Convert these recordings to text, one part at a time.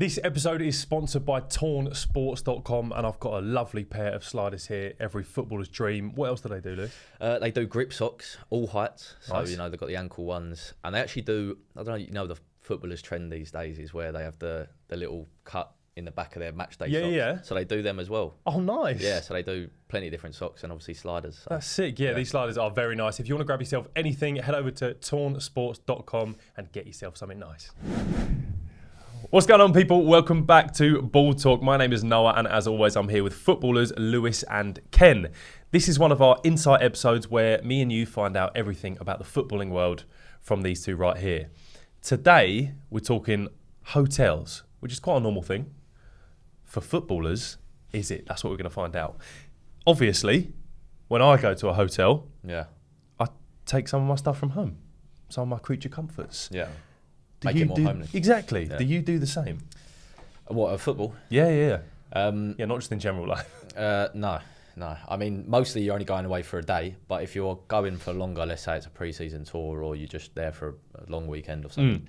This episode is sponsored by tornsports.com, and I've got a lovely pair of sliders here, every footballer's dream. What else do they do, Lewis? They do grip socks, all heights. So, nice. they've got the ankle ones. And they actually do, I don't know, the footballers' trend these days is where they have the little cut in the back of their match day socks. Yeah. So they do them as well. Oh, nice. Yeah, so they do plenty of different socks and obviously sliders. So. That's sick. Yeah, these sliders are very nice. If you want to grab yourself anything, head over to tornsports.com and get yourself something nice. What's going on, people? Welcome back to Ball Talk. My name is Noah, and as always, I'm here with footballers Lewis and Ken. This is one of our insight episodes where me and you find out everything about the footballing world from these two right here. Today, we're talking hotels, which is quite a normal thing. For footballers, is it? That's what we're going to find out. Obviously, when I go to a hotel, I take some of my stuff from home, some of my creature comforts. Yeah. Make it more homely. Exactly. Yeah. Do you do the same? What, football? Yeah. Yeah, not just in general life. No. I mean, mostly you're only going away for a day, but if you're going for longer, let's say it's a pre-season tour or you're just there for a long weekend or something,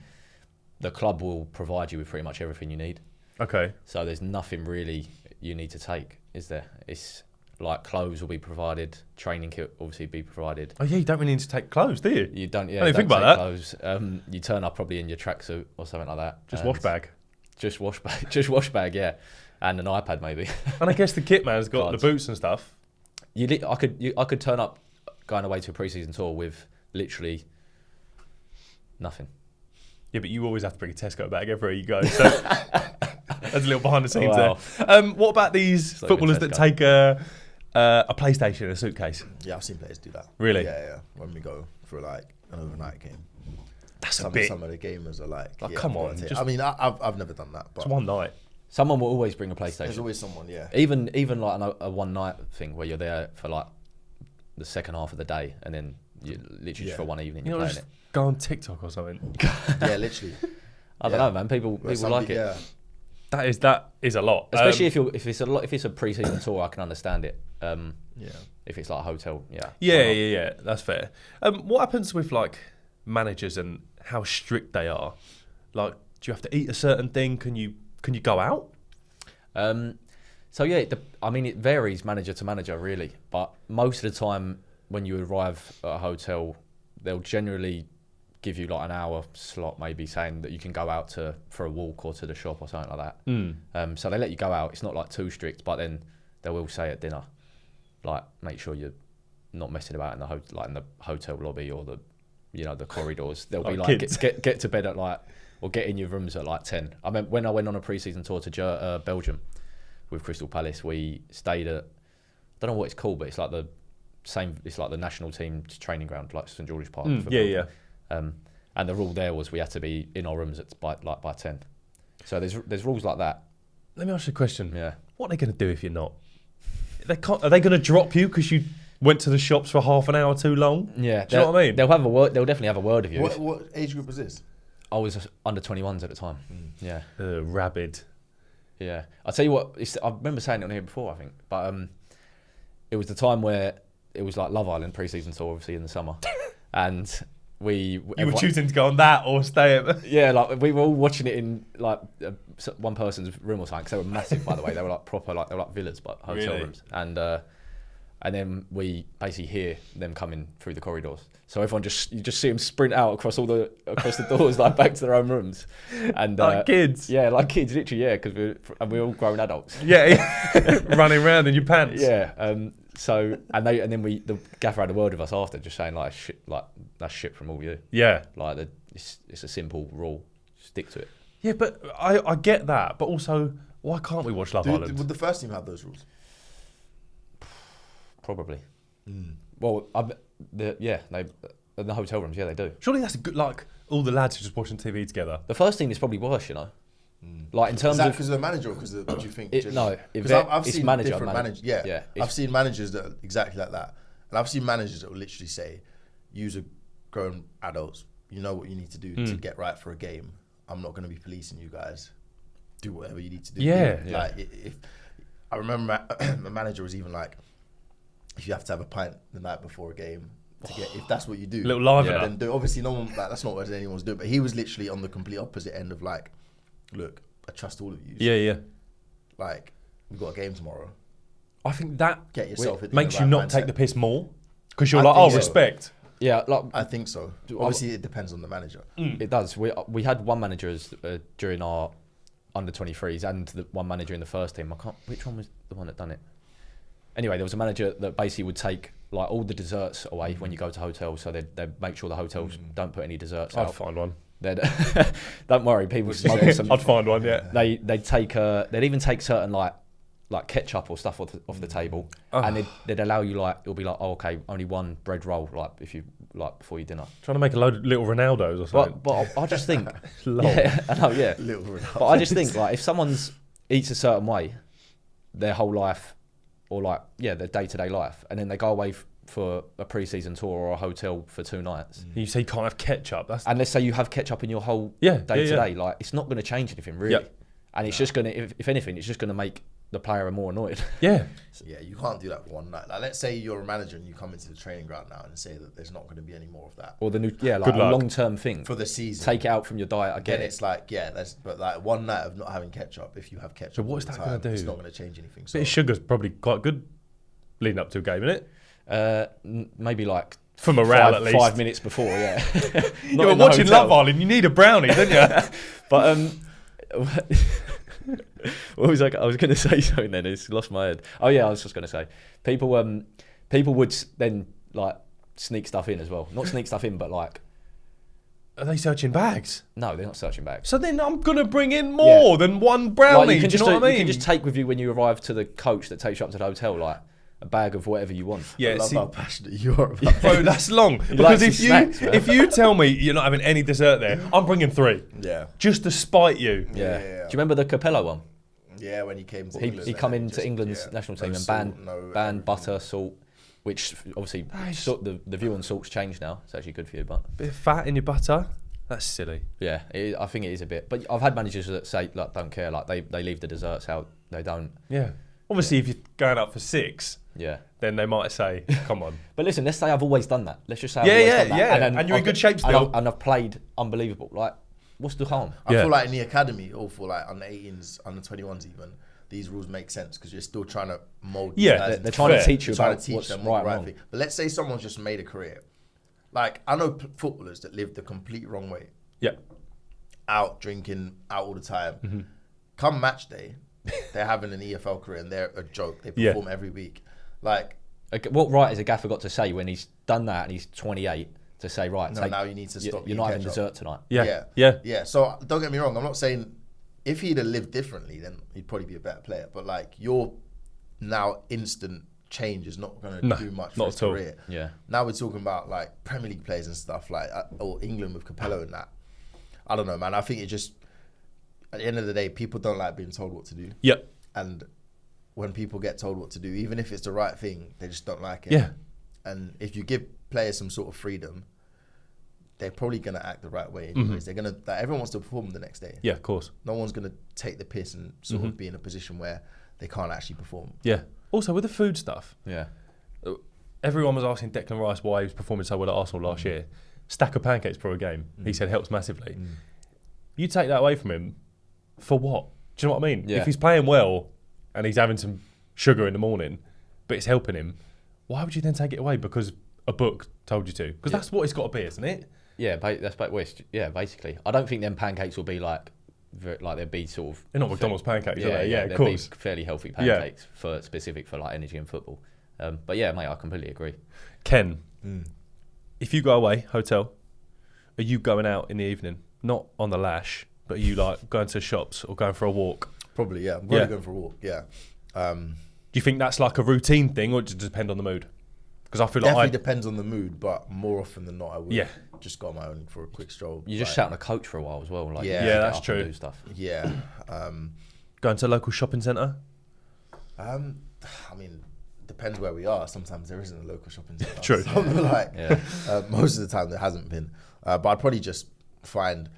the club will provide you with pretty much everything you need. Okay. So there's nothing really you need to take, is there? It's like clothes will be provided, training kit obviously be provided. Oh yeah, you don't really need to take clothes, do you? You don't. Yeah, I didn't think about that. Clothes. You turn up probably in your tracksuit or something like that. Just wash bag. Just wash bag. Yeah, and an iPad maybe. And I guess the kit man's got the boots and stuff. I could turn up going away to a pre-season tour with literally nothing. Yeah, but you always have to bring a Tesco bag everywhere you go. So that's a little behind the scenes Wow. there. What about these footballers that take a PlayStation in a suitcase? Yeah, I've seen players do that. Really? Yeah. When we go for like an overnight game. That's some a bit. Some of the gamers are like, come on. I mean, I've never done that. But It's one night. Someone will always bring a PlayStation. There's always someone, yeah. Even like a one night thing where you're there for like the second half of the day and then you literally just for one evening you're playing just it. Go on TikTok or something. Yeah, literally. I don't know, man. People like it. Yeah. That is a lot. Especially if it's a pre-season tour, I can understand it. If it's like a hotel, Yeah. That's fair. What happens with like managers and how strict they are? Like, do you have to eat a certain thing? Can you go out? So yeah, I mean it varies manager to manager really, but most of the time when you arrive at a hotel, they'll generally give you like an hour slot, maybe saying that you can go out for a walk or to the shop or something like that. So they let you go out. It's not like too strict, but then they will say at dinner, like make sure you're not messing about in the hotel lobby or the corridors. They'll be like get to bed at like or get in your rooms at like 10. I mean, when I went on a pre-season tour to Belgium with Crystal Palace, we stayed at, I don't know what it's called, but it's like the same. It's like the national team training ground, like St George's Park. Yeah. And the rule there was we had to be in our rooms by 10. So there's rules like that. Let me ask you a question. Yeah. What are they going to do if you're not? Are they going to drop you because you went to the shops for half an hour too long? Yeah. Do you know what I mean? They'll have a word. They'll definitely have a word of you. What age group was this? I was under 21s at the time. Yeah. Rabid. Yeah. I'll tell you what, I remember saying it on here before, I think. But it was the time where it was like Love Island pre-season tour, obviously, in the summer. And you were choosing to go on that or stay at... Yeah, like we were all watching it in like one person's room or something, because they were massive, by the way. They were like proper, they were like villas, but hotel rooms. And then we basically hear them coming through the corridors. So everyone you just see them sprint out across the doors, like back to their own rooms. And like kids? Yeah, like kids, literally, yeah, because we're all grown adults. Yeah. Running around in your pants. Yeah. So then the gaffer had a word with us after, just saying like that's shit from all you. Yeah. Like it's a simple rule. Stick to it. Yeah, but I get that. But also, why can't we watch Love Island? Would the first team have those rules? Probably. Well, in the hotel rooms, yeah, they do. Surely that's a good, like, all the lads are just watching TV together. The first team is probably worse, you know. Like in terms is that of because of the manager or because of what do you think? I've seen manager, different managers. Yeah, I've seen managers that are exactly like that, and I've seen managers that will literally say, "Use a grown adults. You know what you need to do to get right for a game. I'm not going to be policing you guys. Do whatever you need to do." Yeah. Like if I remember, the manager was even like, if you have to have a pint the night before a game to get, if that's what you do, little live then do. Obviously, no one, like, that's not what anyone's doing. But he was literally on the complete opposite end of like, look, I trust all of you. Yeah. Like, we've got a game tomorrow. I think that Get yourself in makes the you right not mindset. take the piss more because you're I like, think oh, so. respect. Yeah, like I think so. Obviously, it depends on the manager. it does. We had one manager during our under 23s and one manager in the first team. Which one was the one that done it? Anyway, there was a manager that basically would take like all the desserts away when you go to hotels, so they'd make sure the hotels don't put any desserts I'd out. find one. Don't worry, people smuggle some. I'd find one, yeah. They'd even take certain like ketchup or stuff off the table, and they'd allow you like it'll be like, oh, okay, only one bread roll like if you like before your dinner. Trying to make a load of little Ronaldos or something. But I just think, Lol. yeah, I know, yeah. Little Ronaldo. But I just think like if someone's eats a certain way, their whole life, or like their day-to-day life, and then they go away for a pre-season tour or a hotel for 2 nights. You say you can't have ketchup. That's And let's say you have ketchup in your whole Yeah, day-to-day, like it's not going to change anything really. Yep. And it's just going to, if anything, it's just going to make the player more annoyed. yeah. So, yeah, you can't do that one night. Like, let's say you're a manager and you come into the training ground now and say that there's not going to be any more of that Or the new, like Good a luck. long-term thing. for the season. Take it out from your diet. I get Then it. it's like, but like one night of not having ketchup, if you have ketchup, So what's all the that gonna time, It's do? not going to change anything. So Bit of sugar's probably quite good leading up to a game, isn't it? Maybe like For morale, at least. 5 minutes before, yeah. You were watching Love Island, you need a brownie, don't you? But what was I was going to say something then. It's lost my head. Oh yeah, I was just going to say people would then like sneak stuff in as well. Not sneak stuff in, but like Are they searching bags? no, they're not searching bags. So then I'm going to bring in more than one brownie. Like, you can do you just know what I mean? You can just take with you when you arrive to the coach that takes you up to the hotel, like a bag of whatever you want. I yeah, love see, how passionate you are about bro, that's long. Because likes if his snacks, man. if you tell me you're not having any dessert there, I'm bringing 3. Yeah. Just to spite you. Yeah. Yeah. Do you remember the Capello one? Yeah, when he came to He England. he come and into just- England's yeah, national no team and salt, banned no banned everything. butter, salt, which obviously the view on salt's changed now. It's actually good for you, but Bit of fat in your butter. That's silly. yeah, I think it is a bit. But I've had managers that say like don't care, like they leave the desserts out. They don't. Yeah. Obviously, if you're going up for 6, Yeah. then they might say, come on. But listen, let's say I've always done that. Let's just say I've Yeah, always yeah, done that. yeah. then And you're in I've- good shape still. And I've played unbelievable. Like, what's the harm? I Yeah. feel like in the academy or for like under 18s, under 21s even, these rules make sense because you're still trying to mold. these Yeah, guys they're into trying to fair. teach you trying about to teach what's them right and the wrong. thing. But let's say someone's just made a career. Like I know footballers that live the complete wrong way, Yeah. out drinking, out all the time. Mm-hmm. Come match day, they're having an EFL career and they're a joke. They Yeah. perform every week. Like What right has a gaffer got to say when he's done that and he's 28 to say, right, no, now you need to stop. you're eating not having ketchup. dessert tonight. Yeah. Yeah. Yeah. So don't get me wrong. I'm not saying if he'd have lived differently, then he'd probably be a better player. But like your now instant change is not going to No, do much not for his at all. career. Yeah. Now we're talking about like Premier League players and stuff like, or England with Capello and that. I don't know, man. I think it just at the end of the day, people don't like being told what to do, Yep. and when people get told what to do, even if it's the right thing, they just don't like it. Yeah. And if you give players some sort of freedom, they're probably going to act the right way anyways. They're going to, like, everyone wants to perform the next day. Yeah, of course. No one's going to take the piss and sort of be in a position where they can't actually perform. Yeah. Also, with the food stuff, Yeah. everyone was asking Declan Rice why he was performing so well at Arsenal last year. Stack of pancakes for a game, he said, helps massively. You take that away from him, for what? Do you know what I mean? Yeah. If he's playing well and he's having some sugar in the morning, but it's helping him, why would you then take it away because a book told you to? Because that's what it's got to be, isn't it? Yeah, yeah, basically. I don't think them pancakes will be like they'd be sort of. They're not McDonald's pancakes, are they? Yeah, of they'd course. be fairly healthy Yeah. pancakes specific for like energy and football. But yeah, mate, I completely agree. Ken, if you go away, hotel, are you going out in the evening? Not on the lash, but are you like going to shops or going for a walk? Probably, yeah. I'm probably Yeah. going for a walk, yeah. Do you think that's like a routine thing or does it depend on the mood? Because I feel Definitely like depends on the mood, but more often than not, I would Yeah. just go on my own for a quick stroll. You just Like, sat on a coach for a while as well. Like, Yeah. you Yeah, get that's up and true. Do stuff. Yeah. going to a local shopping centre. I mean, depends where we are. Sometimes there isn't a local shopping centre. True. So, like, Yeah. most of the time there hasn't been. But I'd probably just find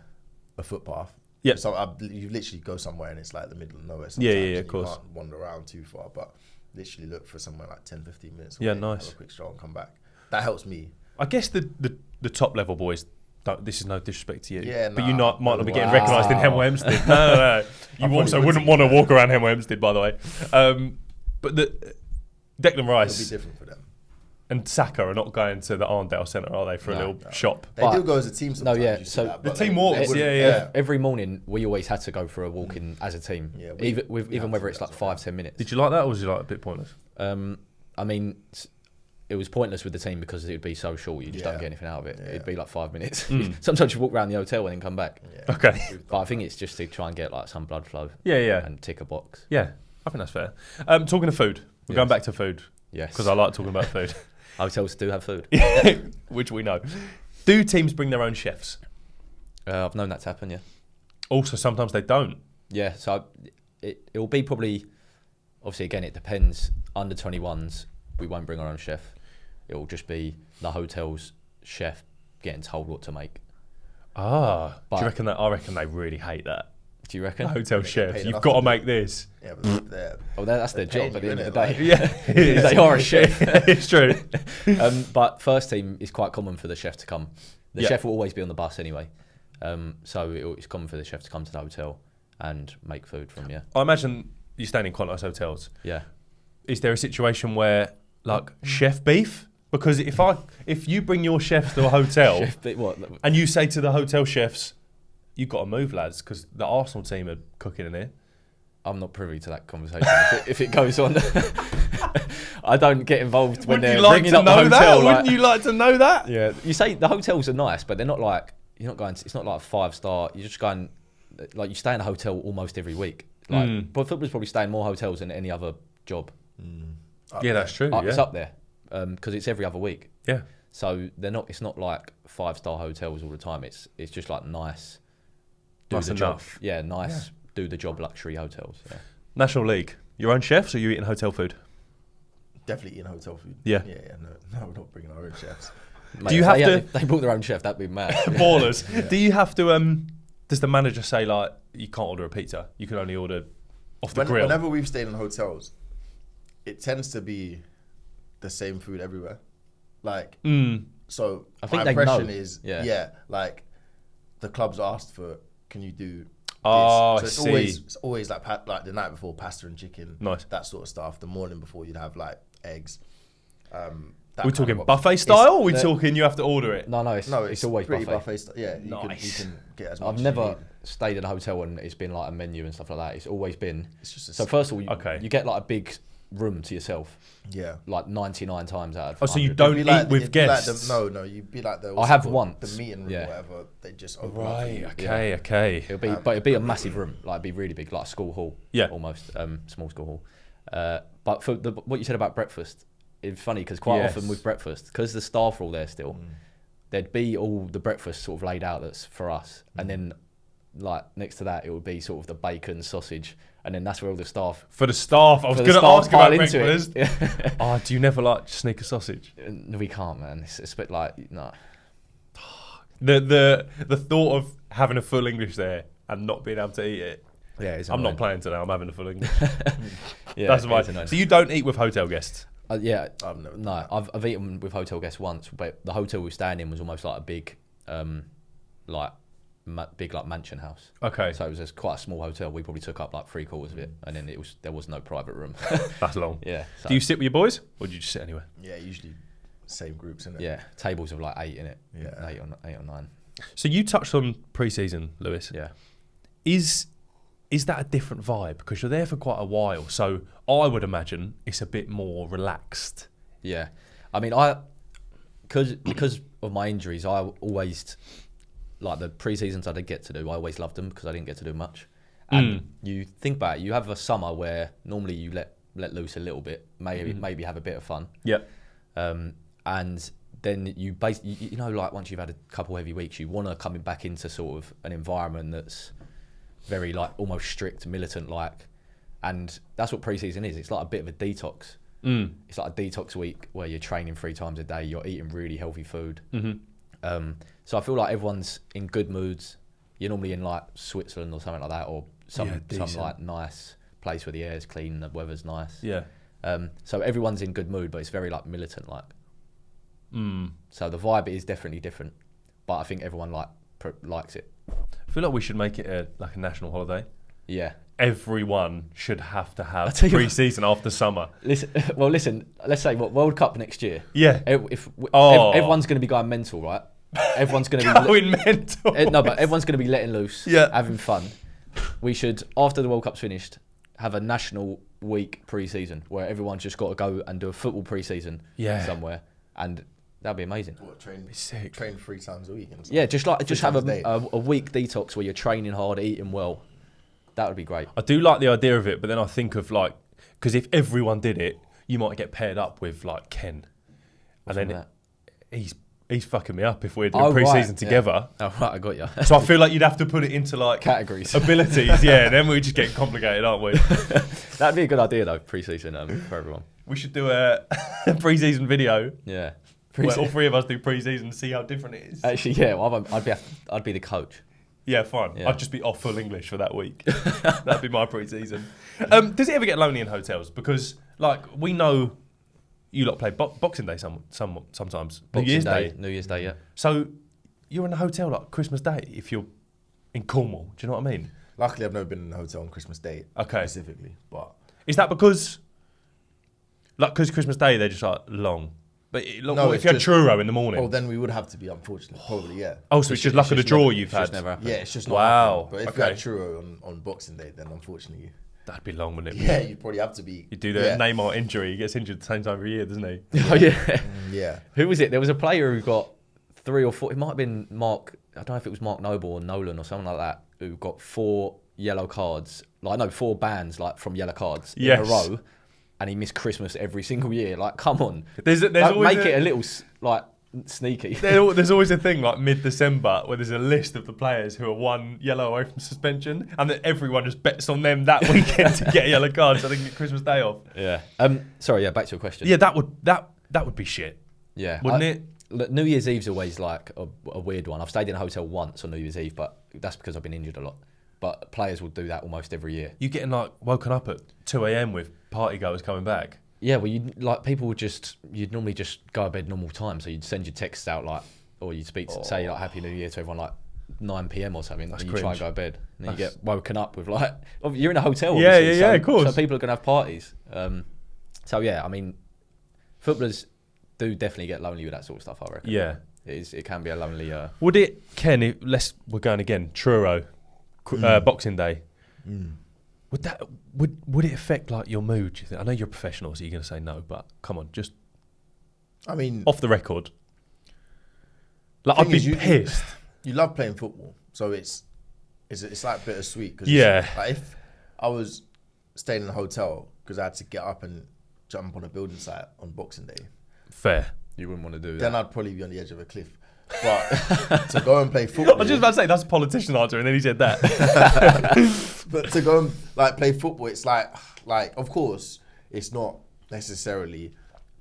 a footpath. Yep. So you literally go somewhere and it's like the middle of nowhere. Yeah, Sometimes, yeah, and of course. You can't wander around too far, but literally look for somewhere like 10, 15 minutes. Yeah, away, nice. Have a quick stroll and come back. That helps me. I guess the top level boys This is no disrespect to you. Yeah, but you might not be getting Wow. recognised in Hemel Hempstead. No. You also wouldn't want to walk around Hemel Hempstead, by the way. But Declan Rice It'll be different for them. and Saka are not going to the Arndale Centre, are they, for a little shop? They do go as a team sometimes. yeah, you see so that, the but team they walks, wouldn't- yeah. Every morning we always had to go for a walk in as a team. Yeah, even we even have whether to it's do like that as well. 5-10 minutes. Did you like that, or was you like a bit pointless? I mean, it was pointless with the team because it would be so short. You just don't Yeah. get anything out of it. Yeah. It'd be like 5 minutes. Mm. Sometimes you walk around the hotel and then come back. Yeah. Okay. But I think it's just to try and get like some blood flow Yeah. and tick a box. Yeah, I think that's fair. Talking of food, we're Yes. going back to food Yes, because I like talking about food, hotels do have food. which we know. Do teams bring their own chefs? I've known that to happen. Yeah. Also, sometimes they don't. Yeah, so it'll be probably, obviously, again, it depends. Under 21s, we won't bring our own chef. It'll just be the hotel's chef getting told what to make. Do But- you reckon that? I reckon they really hate that. Do you reckon? The hotel They get chefs, paid you've enough got to to do make this. Yeah, but they're Well, that's their They're job at paying the you, end of the innit? day. Yeah, it is. They are a chef. It's true. But first team is quite common for the chef to come. The Yeah. chef will always be on the bus anyway. So it's common for the chef to come to the hotel and make food from you. I imagine you're staying in quite nice hotels. Yeah. Is there a situation where, like, chef beef? Because if you bring your chefs to a hotel Chef, what? and you say to the hotel chefs, "You've got to move, lads, because the Arsenal team are cooking in here." I'm not privy to that conversation. if it goes on, I don't get involved when they're bringing up the hotel. Wouldn't you like to know that? Yeah, you say the hotels are nice, but they're not like you're not going. It's not like a 5-star. You're just going like you stay in a hotel almost every week. Like, but footballers probably stay in more hotels than any other job. Yeah, that's true. It's Yeah. up there because it's every other week. Yeah. So they're not. It's not like 5-star hotels all the time. It's just like nice. Do Nice the job. enough. Yeah, nice. Do the job luxury hotels. Yeah. National League. Your own chefs, or you eating hotel food? definitely eating hotel food. Yeah. No, we're not bringing our own chefs. Mate, Do you if have they to- If they brought their own chef, that'd be mad. Ballers. Yeah. Do you have to? Does the manager say like you can't order a pizza? You can only order off the grill. Whenever we've stayed in hotels, it tends to be the same food everywhere. Like, so I think my they impression know. is, Yeah. like the club's asked for, can you do this? Oh, So I it's see. always like the night before, pasta and chicken, Nice. that sort of stuff. The morning before, you'd have like eggs. We're talking buffet style. Or we're talking you have to order it. No, it's always pretty buffet. style. Yeah, Nice. you can get as much. I've as never you need. stayed in a hotel and it's been like a menu and stuff like that. It's always been. It's just So first of all, Okay. you get like a big room to yourself, yeah. like 99 times out of Oh, so you 100. don't It'd eat be with it'd be like guests? no, you'd be like the. I what's have it called? once. The meeting room, Yeah. or whatever. They just open up. for you. Right. Okay. But it'd be a massive room, like it'd be really big, like a school hall. Yeah. Almost, small school hall. But for what you said about breakfast, it's funny because quite Yes. often with breakfast, because the staff are all there still, there'd be all the breakfast sort of laid out that's for us, and then like next to that it would be sort of the bacon, sausage, and then that's where all the staff. For the staff, I was for the going to staff ask about pile into breakfast. it. Oh, do you never like sneak a sausage? No, we can't, man. It's a bit like no. The thought of having a full English there and not being able to eat it. Yeah, it's I'm not annoying. playing today. I'm having a full English. Yeah, That's it fine. is annoying. So you don't eat with hotel guests. Yeah, I've never done no, that. I've eaten with hotel guests once, but the hotel we were staying in was almost like a big, big mansion house. Okay, So it was just quite a small hotel. We probably took up like 3/4 of it, and then there was no private room. that's long. Yeah. So, Do you sit with your boys, or do you just sit anywhere? Yeah, usually same groups, innit? Yeah, tables of like 8 in it. Yeah. 8 or 9. So you touched on pre-season, Lewis. Yeah. Is that a different vibe? Because you're there for quite a while, so I would imagine it's a bit more relaxed. Yeah. I mean, because of my injuries, I always like the pre-seasons I did get to do. I always loved them because I didn't get to do much. And you think about it, you have a summer where normally you let loose a little bit, maybe have a bit of fun. Yeah. And then you like once you've had a couple heavy weeks, you want to come back into sort of an environment that's very like almost strict, militant like, and that's what pre-season is. It's like a bit of a detox. It's like a detox week where you're training 3 times a day. You're eating really healthy food. So I feel like everyone's in good moods. You're normally in like Switzerland or something like that, or some decent. like nice place where the air's clean, the weather's nice. Yeah. So everyone's in good mood, but it's very like militant like. So the vibe is definitely different. but I think everyone likes it. I feel like we should make it a national holiday. Yeah. Everyone should have to have tell you pre-season after summer. Listen, let's say World Cup next year. Yeah. Everyone's going to be going mental, right? Everyone's going to be going mental. No, but everyone's going to be letting loose, having fun. We should, after the World Cup's finished, have a national week pre-season where everyone's just got to go and do a football pre-season somewhere, and that'd be amazing. What, sick. Train 3 times a week. And stuff. Yeah, just have a week detox where you're training hard, eating well. That would be great. I do like the idea of it, but then I think of because if everyone did it, you might get paired up with Ken, What's and then that? he's fucking me up if we're doing pre-season together. Oh right, I got you. So I feel like you'd have to put it into categories, abilities. Yeah, and then we just get complicated, aren't we? That'd be a good idea though, pre-season for everyone. We should do a pre-season video. Yeah. Where all 3 of us do pre-season and see how different it is. Actually, yeah, well, I'd be the coach. Yeah, fine. Yeah. I'd just be off full English for that week. That'd be my pre-season. Does it ever get lonely in hotels? Because we know you lot play Boxing Day sometimes. New Year's Day, yeah. So you're in a hotel Christmas Day if you're in Cornwall. Do you know what I mean? Luckily, I've never been in a hotel on Christmas Day specifically. But is that because Christmas Day they're just long? But if you had churro in the morning? Oh, then we would have to be, unfortunately. Probably, yeah. Oh, so it's just luck of the draw you've had? Never happened. Yeah, it's just not wow. But if you had churro on Boxing Day, then unfortunately... That'd be long, wouldn't it? Yeah, you'd probably have to be... You do the Neymar injury. He gets injured at the same time every year, doesn't he? Oh, yeah. Yeah. Who was it? There was a player who got 3 or 4... It might have been Mark... I don't know if it was Mark Noble or Nolan or something like that, who got 4 yellow cards. 4 bans, from yellow cards in a row. And he missed Christmas every single year. Come on. There's always make it a little, sneaky. There's always a thing mid-December where there's a list of the players who are 1 yellow away from suspension, and then everyone just bets on them that weekend to get a yellow card so they can get Christmas Day off. Yeah. Sorry. Yeah. Back to your question. Yeah. That would be shit. Yeah. Wouldn't it? New Year's Eve's always a weird one. I've stayed in a hotel once on New Year's Eve, but that's because I've been injured a lot. But players will do that almost every year. You getting woken up at 2 a.m. with party goers coming back? Yeah, well, people would you'd normally just go to bed normal time, so you'd send your texts out or you'd say Happy New Year to everyone 9 p.m. or something, and you try and go to bed, and then you get woken up with you're in a hotel. Yeah, of course. So people are gonna have parties. So yeah, I mean, footballers do definitely get lonely with that sort of stuff. I reckon. Yeah, it can be a lonely. Would it, Ken? We're going again. Churro, Boxing Day. Would it affect your mood? Do you think? I know you're a professional, so you're going to say no, but come on, just. I mean, off the record. I'd be pissed. You love playing football, so it's bittersweet. Cause if I was staying in a hotel because I had to get up and jump on a building site on Boxing Day. Fair. You wouldn't want to do that. Then I'd probably be on the edge of a cliff. But to go and play football... I was just about to say, that's a politician answer, and then he said that. But to go and play football, it's of course, it's not necessarily...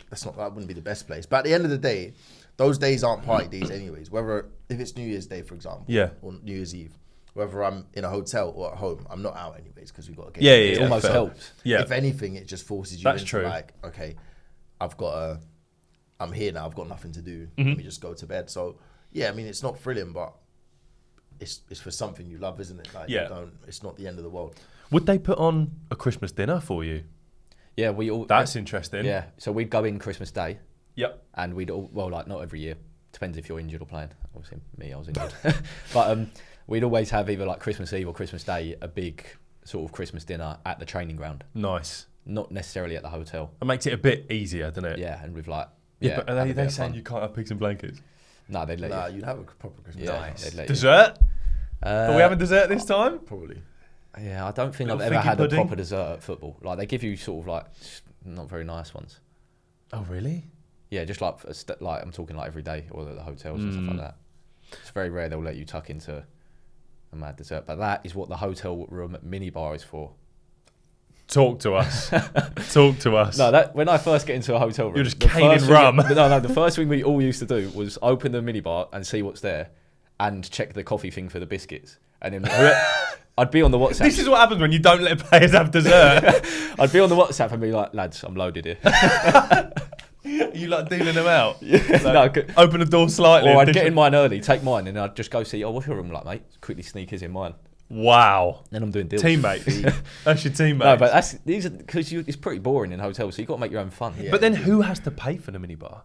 That wouldn't be the best place. But at the end of the day, those days aren't party days anyways. If it's New Year's Day, for example, or New Year's Eve, whether I'm in a hotel or at home, I'm not out anyways because we've got a game. Yeah, it almost helps. Yeah. If anything, it just forces you into okay, I'm here now, I've got nothing to do. Let me just go to bed. So, yeah, I mean, it's not thrilling, but it's for something you love, isn't it? It's not the end of the world. Would they put on a Christmas dinner for you? Yeah, That's interesting. Yeah, so we'd go in Christmas Day. Yep. And we'd not every year. Depends if you're injured or playing. Obviously, I was injured. But we'd always have either Christmas Eve or Christmas Day, a big sort of Christmas dinner at the training ground. Nice. Not necessarily at the hotel. It makes it a bit easier, doesn't it? Yeah, and with but are they saying you can't have pigs and blankets? No, they'd let you. Nah, you'd have a proper Christmas. Yeah, nice. they'd let dessert? Are we having dessert this time? Probably. Yeah, I don't think I've ever had a proper dessert at football. They give you sort of not very nice ones. Oh, really? Yeah, just I'm talking every day, or the hotels and stuff like that. It's very rare they'll let you tuck into a mad dessert, but that is what the hotel room minibar is for. Talk to us. Talk to us. No, when I first get into a hotel room, you're just caning rum. The first thing we all used to do was open the minibar and see what's there, and check the coffee thing for the biscuits, and then I'd be on the WhatsApp. This is what happens when you don't let players have dessert. I'd be on the WhatsApp and be like, lads, I'm loaded here. You like dealing them out? No, Open the door slightly. or I'd get in mine early, take mine, and I'd just go see, what's your room like, mate? Quickly sneak his in mine. Wow. Then I'm doing deals. Teammates. That's your teammates. No, but these are because it's pretty boring in hotels, so you've got to make your own fun. Yeah. But then who has to pay for the minibar?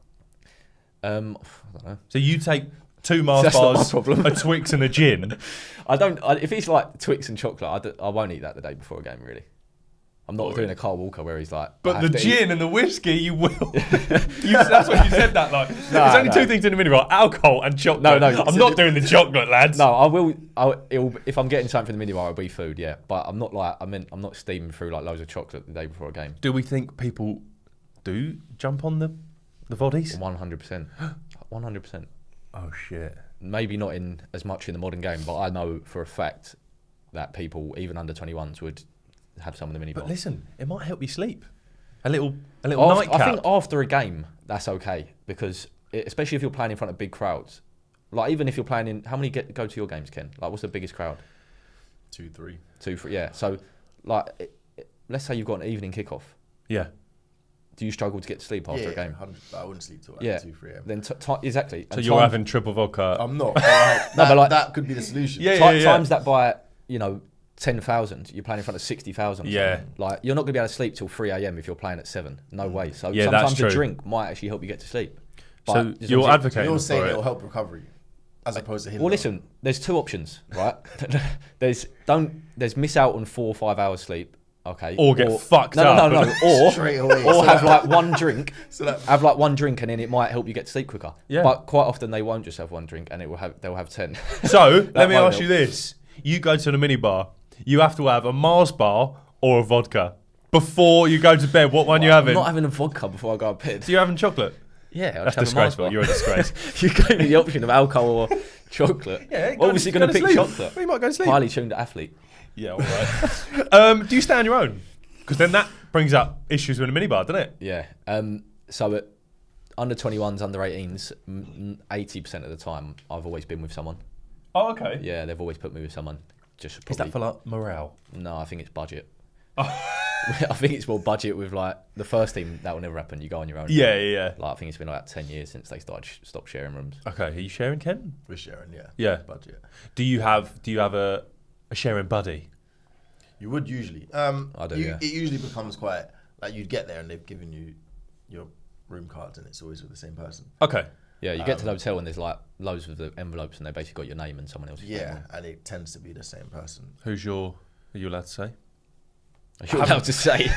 I don't know. So you take 2 Mars That's not my bars, problem. a Twix and a gin. If it's like Twix and chocolate, I won't eat that the day before a game, really. I'm not doing a Carl Walker where he's like... But the gin and the whiskey, you will. That's what you said that like. There's only 2 things in the minibar, alcohol and chocolate. No. I'm not doing the chocolate, lads. No, I will. If I'm getting something from the minibar, it'll be food, yeah. But I'm not like... I'm not steaming through like loads of chocolate the day before a game. Do we think people do jump on the voddies? 100%. 100%. Oh, shit. Maybe not in as much in the modern game, but I know for a fact that people, even under 21s, would have some in the minibar. But listen, it might help you sleep. A little I nightcap. think after a game, that's okay because especially if you're playing in front of big crowds. Like even if you're playing in, how many go to your games, Ken? Like what's the biggest crowd? 2, 3. 2, 3. Yeah. So, like, let's say you've got an evening kickoff. Yeah. Do you struggle to get to sleep after a game? 100%. I wouldn't sleep till like 2, 3 a.m. Then exactly. So you're having triple vodka. I'm not. But that could be the solution. Times that by 10,000, you're playing in front of 60,000. Yeah. Like, you're not going to be able to sleep till 3 a.m. if you're playing at 7. No way. So Yeah, sometimes that's true. a drink might actually help you get to sleep. So But you're advocating You're for saying it. it'll help recovery as opposed to him. Well, listen, there's 2 options, right? there's miss out on 4 or 5 hours sleep, okay? Or get fucked up. No. Or Straight away. or have like one drink. that- Have like one drink and then it might help you get to sleep quicker. Yeah. But quite often they won't just have one drink and they'll have 10. So let me won't ask you help. this: you go to the minibar, you have to have a Mars bar or a vodka before you go to bed. What one you I'm having? not having a vodka before I go to bed. Do you having chocolate? Yeah, I'll That's just have a Mars disgraceful. bar. You're a disgrace. You gave me the option of alcohol or chocolate. Obviously going to pick chocolate. Well, you might go to sleep. Highly tuned athlete. Yeah, all right. Do you stay on your own? Because then that brings up issues with a minibar, doesn't it? Yeah. So at under 21s, under 18s, 80% of the time, I've always been with someone. Oh, okay. Yeah, they've always put me with someone. Just Is that for like morale? No, I think it's budget. I think it's more budget with like the first team. That will never happen. You go on your own. Yeah. Like I think it's been like 10 years since they stopped sharing rooms. Okay, are you sharing, Ken? We're sharing, yeah. Yeah. Budget. Do you have a sharing buddy? You would usually. I do, yeah. It usually becomes quite like you'd get there and they've given you your room cards and it's always with the same person. Okay. Yeah, you get to the hotel and there's like loads of the envelopes and they basically got your name and someone else's name. Yeah, and it tends to be the same person. Are you allowed to say? Are you allowed to say?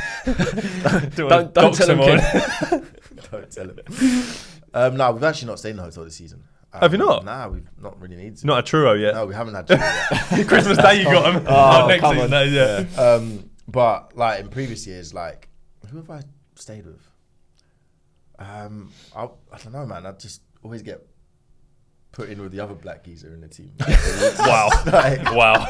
Don't Don't tell them, Ken. Don't tell him. No, we've actually not stayed in the hotel this season. Have you not? Nah, we've not really needed to. Not a Truro yet. No, we haven't had to yet. Christmas Day you got them. Oh, next come season, on. yeah. But like in previous years, like who have I stayed with? I don't know, man. I just always get put in with the other black geezer in the team. Wow. Like, Wow.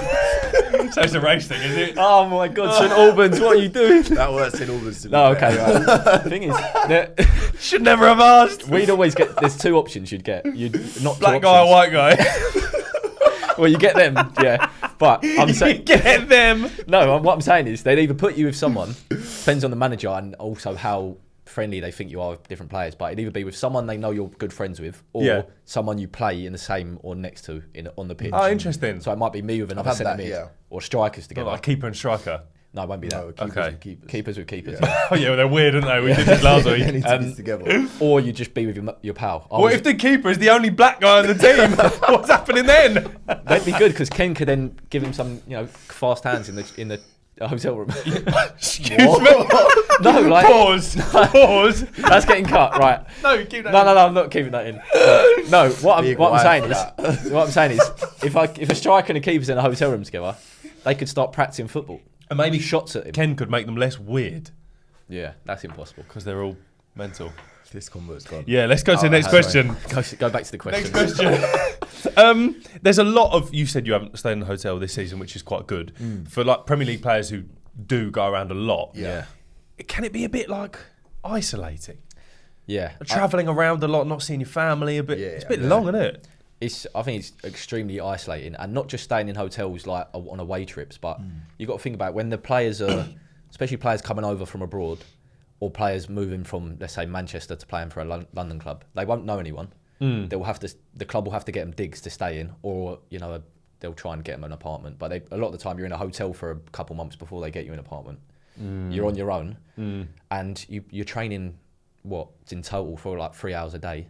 So it's a race thing, is it? Oh my God, St Albans, what are you doing? that works in Albans to me. No, okay, right. The thing is, Should never have asked. we'd always get. There's 2 options you'd get. You'd not Black 2 guy or options. white guy? Well, you get them, yeah. But I'm You saying get them. no. What I'm saying is they'd either put you with someone, depends on the manager and also how friendly they think you are with different players. But it'd either be with someone they know you're good friends with, or Yeah. someone you play in the same or next to on the pitch. Oh, interesting. So it might be me with another had that, centre mid, yeah. or strikers together. Like keeper and striker. No, it won't be that. No, keepers Okay. with keepers. Keepers with keepers. Oh yeah, well, they're weird, aren't they? We did this last They week. need to be together. Or you just be with your pal. What if the keeper is the only black guy on the team? What's happening then? That'd be good because Ken could then give him some, fast hands in the hotel room. Excuse me. No, like Pause. that's getting cut, right? No, keep that. No, I'm not keeping that in. No, what Big I'm wife saying for is, what I'm saying is, if a striker and a keeper's in a hotel room together, they could start practicing football. And maybe Shots at him. Ken could make them less weird Yeah, that's impossible. because they're all mental. This combo's gone. Yeah, let's go to the next sorry. question. Go back to the question. Next question. There's a lot of, you said you haven't stayed in a hotel this season, which is quite good. For like Premier League players who do go around a lot, Yeah. can it be a bit like isolating? Yeah. Travelling around a lot, not seeing your family a bit. Yeah, It's a bit yeah. long, isn't it? I think it's extremely isolating, and not just staying in hotels like on away trips, but you got to think about when the players are, especially players coming over from abroad, or players moving from, let's say, Manchester to playing for a London club, they won't know anyone. The club will have to get them digs to stay in, or they'll try and get them an apartment. But a lot of the time, you're in a hotel for a couple months before they get you an apartment. You're on your own, and you're training in total for like 3 hours a day.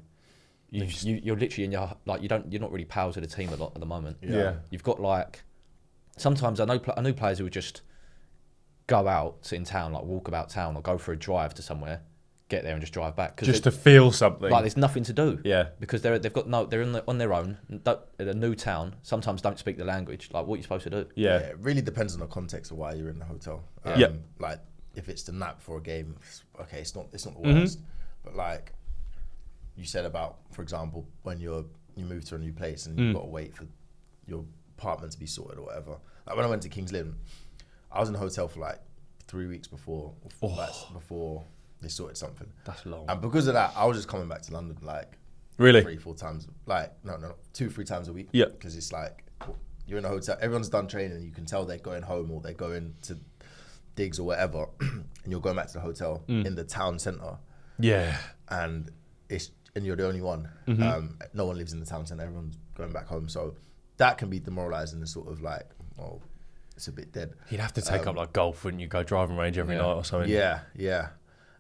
You're literally in your you're not really pals with the team a lot at the moment. Yeah. You've got like sometimes I know players who would just go out in town, like walk about town or go for a drive to somewhere, get there and just drive back. Just to feel something. Like there's nothing to do. Yeah. Because they're on their own at a new town. Sometimes don't speak the language. Like what are you supposed to do? Yeah. It really depends on the context of why you're in the hotel. Like if it's the nap for a game, okay, it's not the worst. But like you said about, for example, when you move to a new place and you've got to wait for your apartment to be sorted or whatever. Like when I went to King's Lynn, I was in a hotel for like 3 weeks before they sorted something. That's long. And because of that, I was just coming back to London like really 3-4 times, like no, 2-3 times a week. Yeah. Because it's like you're in a hotel, everyone's done training, and you can tell they're going home or they're going to digs or whatever, and you're going back to the hotel in the town centre. Yeah. And you're the only one. No one lives in the town centre. Everyone's going back home. So that can be demoralising and sort of like, well, it's a bit dead. You'd have to take up like golf, wouldn't you? Go driving range every night or something. Yeah.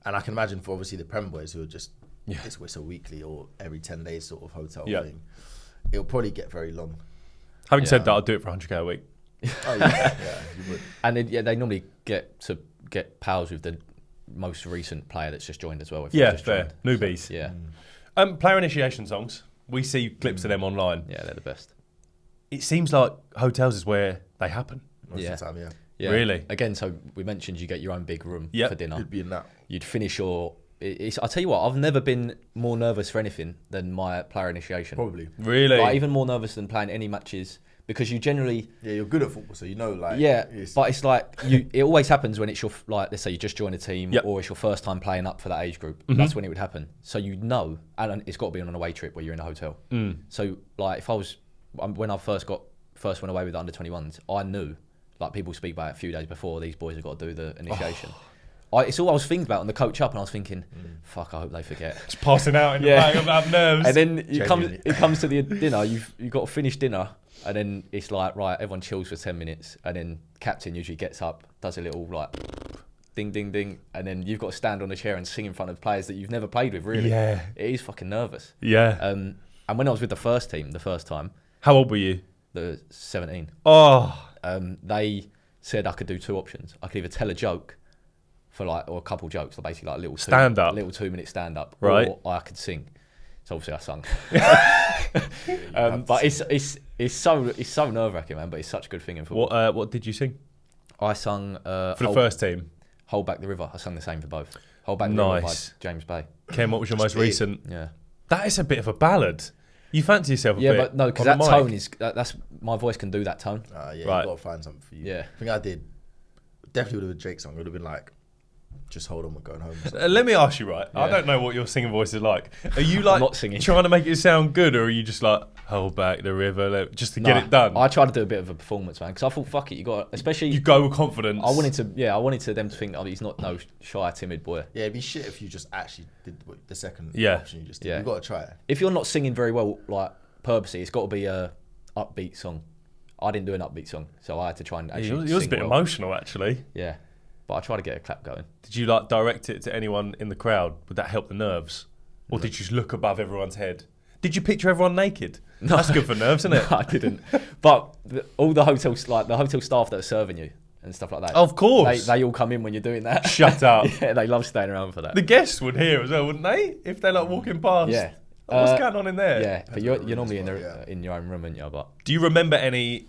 And I can imagine for obviously the Prem boys who are just it's a weekly or every 10 days sort of hotel thing. It'll probably get very long. Having said that, I'd do it for 100k a week. Oh yeah, you would. And they normally get pals with the most recent player that's just joined as well. Fair. Newbies. So, yeah. Player initiation songs. We see clips of them online. Yeah, they're the best. It seems like hotels is where they happen. Most of the time, Yeah. Really? Again, so we mentioned you get your own big room for dinner. You'd be in that. You'd finish your... I'll tell you what, I've never been more nervous for anything than my player initiation. Probably. Really? Like, even more nervous than playing any matches, because you generally... Yeah, you're good at football, so you know, like... Yeah, but it's like, it always happens when it's your, like, let's say you just joined a team, or it's your first time playing up for that age group. That's when it would happen. So you know, and it's got to be on an away trip where you're in a hotel. So, like, if I was... When I first went away with the under-21s, I knew, like, people speak about it a few days before, these boys have got to do the initiation. It's all I was thinking about on the coach up, and I was thinking, fuck, I hope they forget. Just passing out in the bag about nerves. And then it comes to the dinner, you've got to finish dinner, and then it's like, right, everyone chills for 10 minutes, and then captain usually gets up, does a little like ding, ding, ding, and then you've got to stand on the chair and sing in front of players that you've never played with, really. Yeah. It is fucking nervous. Yeah. And when I was with the first team, the first time. How old were you? 17. Oh. They said I could do two options. I could either tell a joke or a couple jokes, so basically like a little stand up, little 2-minute stand up, right? Or I could sing. So obviously I sung. But it's so nerve wracking, man. But it's such a good thing in football. What did you sing? I sung for the first team. Hold Back the River. I sung the same for both. Hold Back the River by James Bay. Ken, what was your most recent? Yeah, that is a bit of a ballad. You fancy yourself a bit? Yeah, but no, because that tone is that's my voice can do that tone. Yeah, right. You got to find something for you. Yeah, I think I did. Definitely would have been a Drake song. It would have been like, just hold on, we're going home. Let me ask you, right? Yeah. I don't know what your singing voice is like. Are you like not singing, trying to make it sound good, or are you just like hold back the river just to get it done? I tried to do a bit of a performance, man, because I thought, fuck it, you got, especially you go with confidence. I wanted them to think, oh, he's not no shy, timid boy. Yeah, it'd be shit if you just actually did the second option you just did. Yeah. You've got to try it. If you're not singing very well, like purposely, it's got to be a upbeat song. I didn't do an upbeat song, so I had to try and actually. It was a bit emotional, actually. Yeah. But I try to get a clap going. Did you like direct it to anyone in the crowd? Would that help the nerves? Or did you just look above everyone's head? Did you picture everyone naked? No. That's good for nerves, isn't it? No, I didn't. But all the hotels, like the hotel staff that are serving you and stuff like that. Of course. They all come in when you're doing that. Shut up. Yeah, they love staying around for that. The guests would hear as well, wouldn't they? If they're like walking past. Yeah. What's going on in there? Yeah, but you're normally in your own room, aren't you? But do you remember any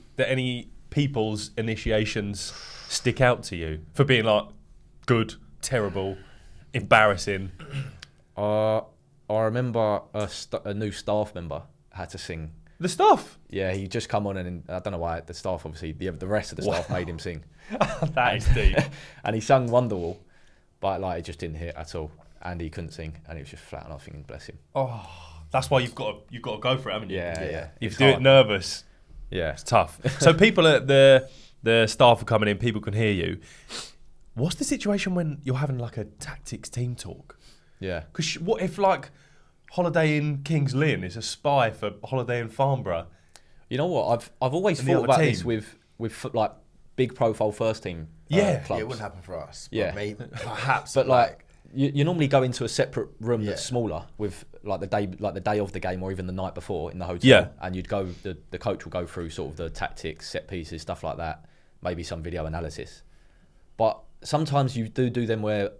people's initiations stick out to you for being like good, terrible, embarrassing? I remember a new staff member had to sing. The staff? Yeah, he just come on and I don't know why the staff, obviously, the rest of the staff made him sing. That is deep. And he sung Wonderwall, but like it just didn't hit at all, and he couldn't sing, and it was just flat. And I was thinking, bless him. Oh, that's why you've got to go for it, haven't you? Yeah. You do it nervous. Yeah, it's tough. So people at the staff are coming in. People can hear you. What's the situation when you're having like a tactics team talk? Yeah. Because what if like Holiday Inn Kings Lynn is a spy for Holiday Inn Farnborough? You know what? I've always And the thought other about team. this with like big profile first team Yeah. clubs. Yeah, it wouldn't happen for us. But Yeah. maybe, perhaps. But like you normally go into a separate room that's Yeah. smaller with like the day of the game or even the night before in the hotel. Yeah. And you'd go the coach will go through sort of the tactics, set pieces, stuff like that. Maybe some video analysis. But sometimes you do them where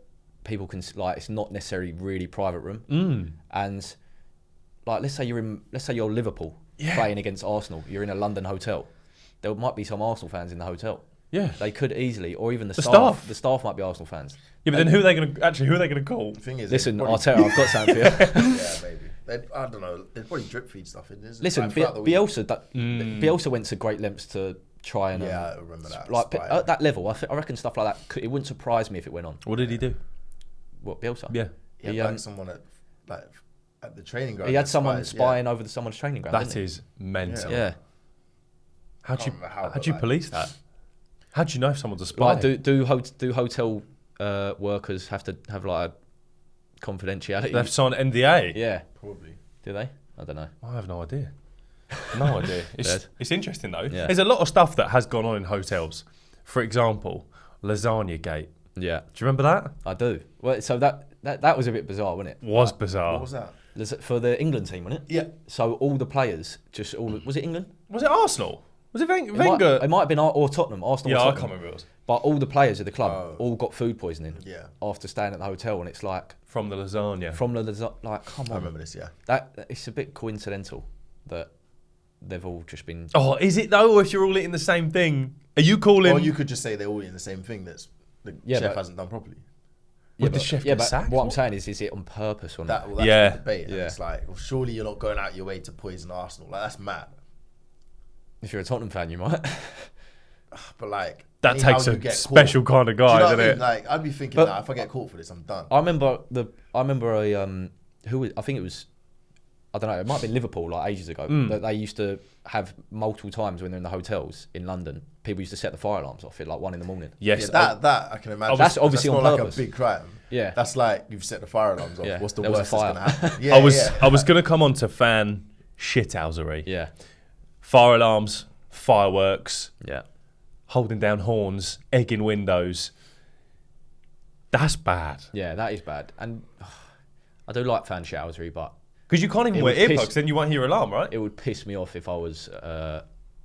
people can like it's not necessarily really private room. And like let's say you're Liverpool playing against Arsenal. You're in a London hotel. There might be some Arsenal fans in the hotel. Yeah. They could easily, or even the staff. staff. The staff might be Arsenal fans. Yeah, but then who are they going to call? the thing is, Listen, they'd probably- Arteta, I've got something for you. Yeah, maybe. I don't know. They'd probably drip feed stuff in. Listen, like, throughout the week. Bielsa went to great lengths to try and Yeah, I remember that. like Spy. at that level. I reckon stuff like that. It wouldn't surprise me if it went on. What did he do? What Bielsa? Yeah. He had like someone at the training ground. He had someone spies, spying over someone's training ground. That didn't he? is mental. Yeah. How'd Can't remember how, you but, like- police that? How'd you know if someone's a spy? Like, do hotel workers have to have like a confidentiality? They have to sign an NDA? Yeah. Probably. Do they? I don't know. I have no idea. No idea. Dead. It's interesting though. Yeah. There's a lot of stuff that has gone on in hotels. For example, Lasagna Gate. Yeah, Do you remember that? I do. Well, so that was a bit bizarre, wasn't it? Was bizarre. What was that? For the England team, wasn't it? Yeah. So all the players, was it England? Was it Arsenal? Was it It Wenger? might have been or Tottenham. Arsenal. Yeah, or I Tottenham. can't remember what it was. But all the players of the club Oh. all got food poisoning Yeah. after staying at the hotel, and it's like From the lasagna. from the like, come I on, remember this, yeah. that it's a bit coincidental that they've all just been. Oh, is it though? Or if you're all eating the same thing, are you calling? Or you could just say they're all eating the same thing that's the Yeah, chef but- hasn't done properly. Would the chef Yeah, get but sacked? what I'm saying is it on purpose or not? That's Yeah. the debate. And Yeah. it's like, well, surely you're not going out your way to poison Arsenal. Like, that's mad. If you're a Tottenham fan, you might. But like, That anyhow takes you a get special caught. kind of Do you guy, know what doesn't I mean? it? Like, I'd be thinking But- that if I get caught for this, I'm done. I remember a I think it was, I don't know, it might have been Liverpool like ages ago, that they used to have multiple times when they're in the hotels in London. People used to set the fire alarms off at like 1 a.m. Yes. Yeah, that I can imagine. That's obviously not on like purpose. a big crime. Yeah. That's like you've set the fire alarms off. Yeah, What's the there was a worst that's fire. going to happen? Yeah, I was yeah. going to come on to fan shithousery. Yeah, Fire alarms, fireworks, yeah. holding down horns, egging windows. That's bad. Yeah, that is bad. And I do like fan shousery, but Because you can't even It wear would piss- earplugs, then you won't hear your alarm, right? it would piss me off if I was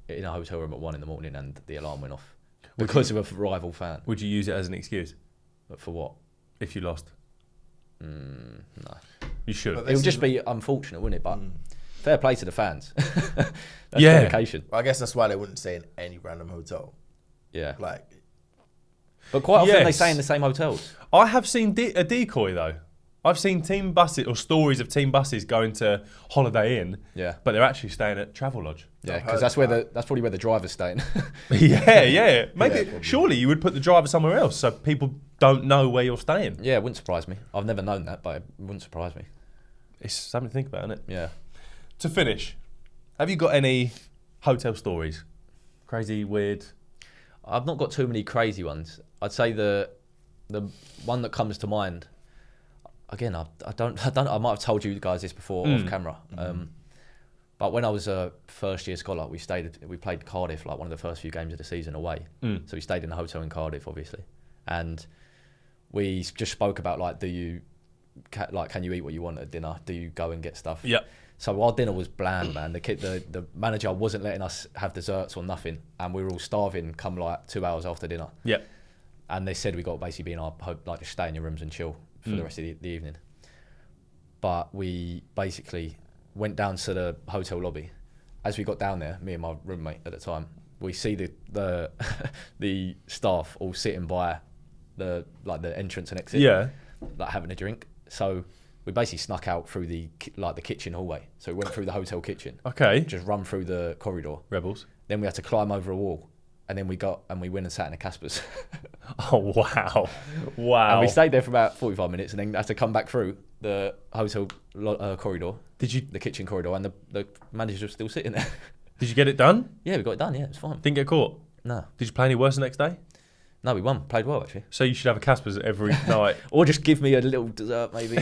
in a hotel room at 1 a.m. and the alarm went off because of a rival fan. Would you use it as an excuse But for what? if you lost? No. You should. But It This would just is- be unfortunate, wouldn't it? But fair play to the fans. That's Yeah. dedication. Well, I guess that's why they wouldn't stay in any random hotel. Yeah. Like, But quite often they Yes. stay in the same hotels. I have seen a decoy though. I've seen team buses or stories of team buses going to Holiday Inn, Yeah. but they're actually staying at Travelodge. Yeah, I've because heard that's of where that. that's probably where the driver's staying. yeah. Maybe probably. surely you would put the driver somewhere else so people don't know where you're staying. Yeah, it wouldn't surprise me. I've never known that, but it wouldn't surprise me. It's something to think about, isn't it? Yeah. To finish, have you got any hotel stories? Crazy, weird. I've not got too many crazy ones. I'd say the one that comes to mind. Again, I don't. I might have told you guys this before off camera. But when I was a first year scholar, we played Cardiff, like one of the first few games of the season away. So we stayed in a hotel in Cardiff, obviously, and we just spoke about like, can you eat what you want at dinner? Do you go and get stuff? Yeah. So our dinner was bland, man. The manager wasn't letting us have desserts or nothing, and we were all starving. Come like 2 hours after dinner. Yeah. And they said we got to basically be in our like just stay in your rooms and chill for the rest of the evening. But we basically went down to the hotel lobby. As we got down there, me and my roommate at the time, we see the the staff all sitting by the entrance and exit, Yeah. like having a drink. So we basically snuck out through the kitchen hallway. So we went through the hotel kitchen, Okay. just run through the corridor. Rebels. Then we had to climb over a wall. And then we went and sat in a Casper's. Oh wow. Wow. And we stayed there for about 45 minutes and then had to come back through the hotel corridor, Did you the kitchen corridor, and the manager was still sitting there. get it done? Yeah, we got it done. Yeah, it was fine. Didn't get caught. No. Did you play any worse the next day? No, we won. Played well, actually. So you should have a Casper's every night. Or just give me a little dessert, maybe,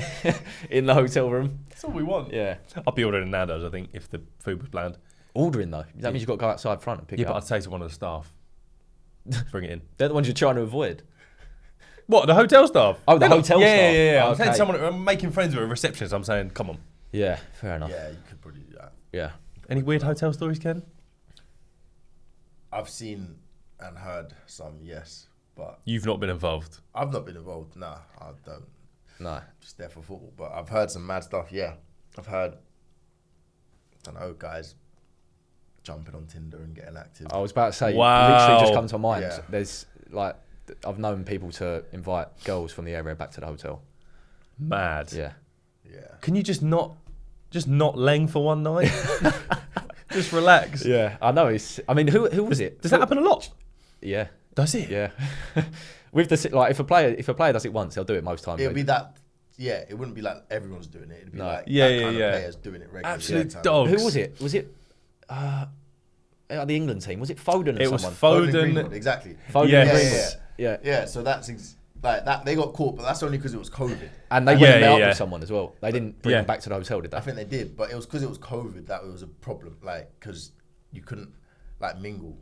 in the hotel room. That's all we want. Yeah. I'd be ordering Nando's, I think, if the food was bland. Ordering, though. That means you've got to go outside front and pick it Yeah, but up. I'd say to one of the staff, bring it in. They're the ones you're trying to avoid. What, the hotel staff? Oh, the hotel yeah, staff. Yeah. Oh, I'm saying okay. someone, I'm making friends with a receptionist. I'm saying, come on. Yeah, fair enough. Yeah, you could probably do that. Yeah. Any weird hotel stories, Ken? I've seen and heard some, yes, but You've not been involved. I've not been involved. Nah, I don't. No. Just there for football. But I've heard some mad stuff. Yeah, I've heard. I don't know, guys jumping on Tinder and getting active. I was about to say, Wow. literally just come to mind. Yeah. There's like, I've known people to invite girls from the area back to the hotel. Mad. Yeah. Yeah. Can you just not leng for one night? Just relax. Yeah, I know. I mean, who was it? Does that happen a lot? Yeah. Does it? Yeah. With the like, if a player does it once, they'll do it most times. It'd be that. Yeah, it wouldn't be like everyone's doing it. It'd be No. like Yeah, that yeah, kind yeah. of players doing it regularly. Absolute Yeah, dogs. Who was it? Was it the England team? Was it Foden and It was someone? Foden. Exactly. Foden Yes. and Yeah, Greenwood. Yeah. Yeah, so that's like that. They got caught, but that's only because it was COVID. And they Yeah, went and met yeah, up yeah. with someone as well. They didn't bring Yeah. them back to the hotel, did they? I think they did, but it was because it was COVID that it was a problem. Like, because you couldn't like mingle.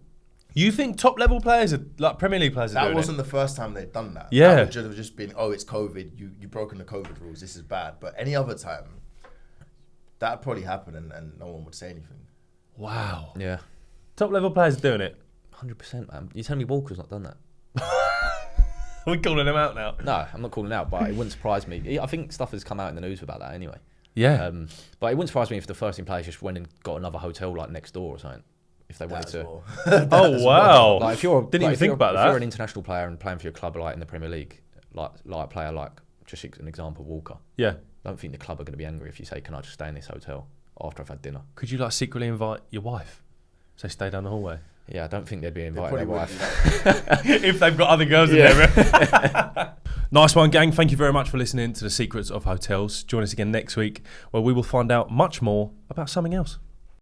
You think top level players, like Premier League players, are That doing wasn't it? the first time they'd done that. Yeah. That would just have just been, oh, it's COVID. You've broken the COVID rules. This is bad. But any other time, that'd probably happen, and no one would say anything. Wow. Yeah. Top level players are doing it. 100%, man. You tell me Walker's not done that? We're calling them out now. No, I'm not calling out, but it wouldn't surprise me. I think stuff has come out in the news about that anyway. Yeah. But it wouldn't surprise me if the first team players just went and got another hotel like next door or something. If they wanted That to. as well. Oh wow. Like if you're Didn't like, even think about If you're that. an international player and playing for your club like in the Premier League, like a player like just an example, Walker. Yeah. I don't think the club are going to be angry if you say, "Can I just stay in this hotel after I've had dinner?" Could you like secretly invite your wife? So stay down the hallway. Yeah, I don't think they'd be They inviting their probably wife. wouldn't do that. If they've got other girls in there. Nice one, gang. Thank you very much for listening to The Secrets of Hotels. Join us again next week where we will find out much more about something else.